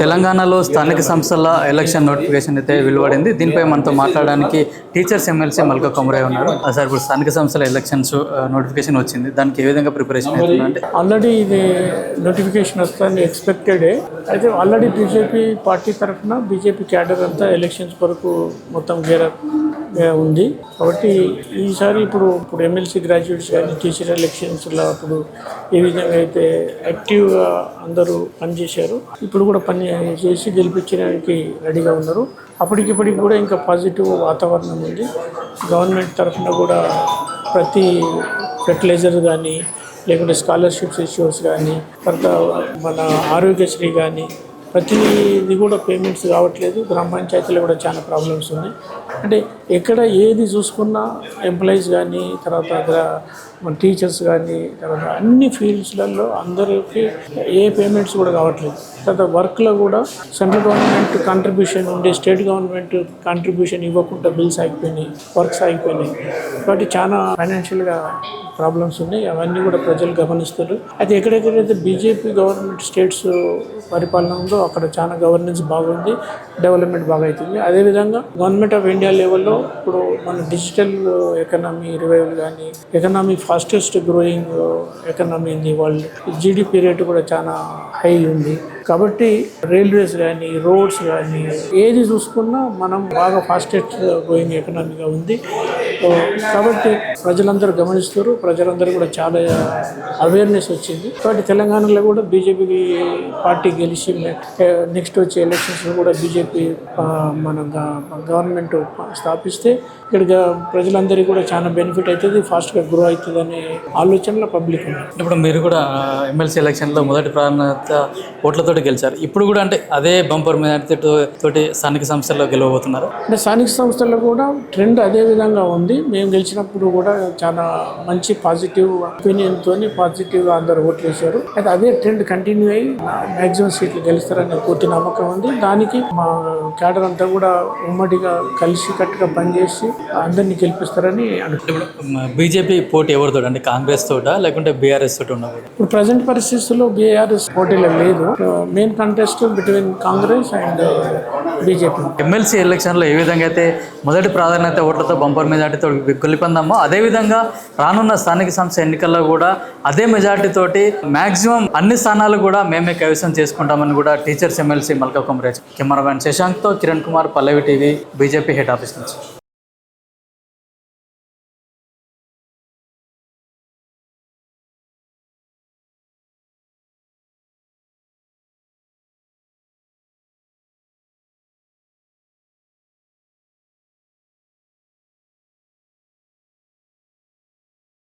తెలంగాణలో స్థానిక సంస్థల ఎలక్షన్ నోటిఫికేషన్ అయితే వెలువడింది. దీనిపై మనతో మాట్లాడడానికి టీచర్స్ ఎమ్మెల్సీ మల్కా కొమరయ్య ఉన్నారు. సార్, ఇప్పుడు స్థానిక సంస్థల ఎలక్షన్స్ నోటిఫికేషన్ వచ్చింది, దానికి ఏ విధంగా ప్రిపరేషన్ అవుతుందంటే? ఆల్రెడీ ఇది నోటిఫికేషన్ వస్తుంది, ఎక్స్పెక్టెడే. అయితే ఆల్రెడీ బీజేపీ పార్టీ తరఫున బీజేపీ క్యాడర్ అంతా ఎలక్షన్స్ కొరకు మొత్తం ఉంది. కాబట్టి ఈసారి ఇప్పుడు ఎమ్మెల్సీ గ్రాడ్యుయేట్స్ కానీ టీచర్ ఎలక్షన్స్లో అప్పుడు ఏ విధంగా అయితే యాక్టివ్గా అందరూ పనిచేశారు, ఇప్పుడు కూడా పని చేసి గెలిపించడానికి రెడీగా ఉన్నారు. అప్పటికిప్పటికి కూడా ఇంకా పాజిటివ్ వాతావరణం ఉంది. గవర్నమెంట్ తరఫున కూడా ప్రతి ఫెర్టిలైజర్ కానీ, లేకుంటే స్కాలర్షిప్స్ ఇష్యూస్ కానీ, తర్వాత మన ఆరోగ్యశ్రీ కానీ ప్రతిది కూడా పేమెంట్స్ కావట్లేదు. గ్రామ పంచాయతీలో కూడా చాలా ప్రాబ్లమ్స్ ఉన్నాయి. అంటే ఎక్కడ ఏది చూసుకున్నా ఎంప్లాయీస్ కానీ, తర్వాత మన టీచర్స్ కానీ, తర్వాత అన్ని ఫీల్డ్స్లలో అందరికీ ఏ పేమెంట్స్ కూడా కావట్లేదు. తర్వాత వర్క్లో కూడా సెంట్రల్ గవర్నమెంట్ కాంట్రిబ్యూషన్ ఉండే స్టేట్ గవర్నమెంట్ కాంట్రిబ్యూషన్ ఇవ్వకుండా బిల్స్ ఆగిపోయినాయి, వర్క్స్ ఆగిపోయినాయి. కాబట్టి చాలా ఫైనాన్షియల్గా ప్రాబ్లమ్స్ ఉన్నాయి. అవన్నీ కూడా ప్రజలు గమనిస్తారు. అయితే ఎక్కడెక్కడైతే బీజేపీ గవర్నమెంట్ స్టేట్స్ పరిపాలన ఉందో అక్కడ చాలా గవర్నెన్స్ బాగుంది, డెవలప్మెంట్ బాగా అవుతుంది. అదేవిధంగా గవర్నమెంట్ ఆఫ్ ఇండియా లెవెల్లో ఇప్పుడు మన డిజిటల్ ఎకనామీ రివైవల్ కానీ, economy fastest growing economy in the world, GDP rate కూడా చాలా హై ఉంది. కాబట్టి రైల్వేస్ కానీ, రోడ్స్ కానీ ఏది చూసుకున్నా మనం బాగా ఫాస్టెస్ట్ గ్రోయింగ్ ఎకనామీగా ఉంది. కాబట్టి ప్రజలందరూ గమనిస్తారు, ప్రజలందరూ కూడా చాలా అవేర్నెస్ వచ్చింది. కాబట్టి తెలంగాణలో కూడా బీజేపీ పార్టీ గెలిచి నెక్స్ట్ వచ్చే ఎలక్షన్స్లో కూడా బీజేపీ మన గవర్నమెంట్ స్థాపిస్తే ఇక్కడ ప్రజలందరికీ కూడా చాలా బెనిఫిట్ అవుతుంది, ఫాస్ట్గా గ్రో అవుతుంది అనే ఆలోచనలో పబ్లిక్ ఉంది. ఇప్పుడు మీరు కూడా ఎమ్మెల్సీ ఎలక్షన్లో మొదటి ప్రాధాన్యత ఓట్లతో గెలిచారు. ఇప్పుడు కూడా అంటే అదే బంపర్ మెజారిటీ తోటి స్థానిక సంస్థల్లో గెలవబోతున్నారు. అంటే స్థానిక సంస్థల్లో కూడా ట్రెండ్ అదే విధంగా ఉంది. మేము గెలిచినప్పుడు కూడా చాలా మంచి పాజిటివ్ ఒపీనియన్తో పాజిటివ్గా అందరూ ఓట్లు వేశారు. అయితే అదే ట్రెండ్ కంటిన్యూ అయ్యి మ్యాక్సిమం సీట్లు గెలుస్తారనే పూర్తి నమ్మకం ఉంది. దానికి మా క్యాడర్ అంతా కూడా ఉమ్మడిగా కలిసి కట్టుగా పనిచేసి అందరినీ గెలిపిస్తారని అనుకుంటున్నాం. బీజేపీ పోటీ ఎవరితో, అంటే కాంగ్రెస్ తోట లేకుంటే బీఆర్ఎస్ తోటి ఉన్నప్పుడు? ఇప్పుడు ప్రజెంట్ పరిస్థితుల్లో బీఆర్ఎస్ పోటీలో లేదు. Main contest between Congress and BJP. MLC ఎలక్షన్లో ఏ విధంగా అయితే మొదటి ప్రాధాన్యత ఓట్లతో బంపర్ మెజార్టీతో గెలుపొందామో, అదేవిధంగా రానున్న స్థానిక సంస్థ ఎన్నికల్లో కూడా అదే మెజార్టీతోటి మ్యాక్సిమం అన్ని స్థానాలు కూడా మేమే కైవసం చేసుకుంటామని కూడా టీచర్స్ ఎమ్మెల్సీ మల్కా కొమరయ్య. కెమెరామ్యాన్ శశాంక్తో కిరణ్ కుమార్, పల్లవి టీవీ, బీజేపీ హెడ్ ఆఫీస్ నుంచి.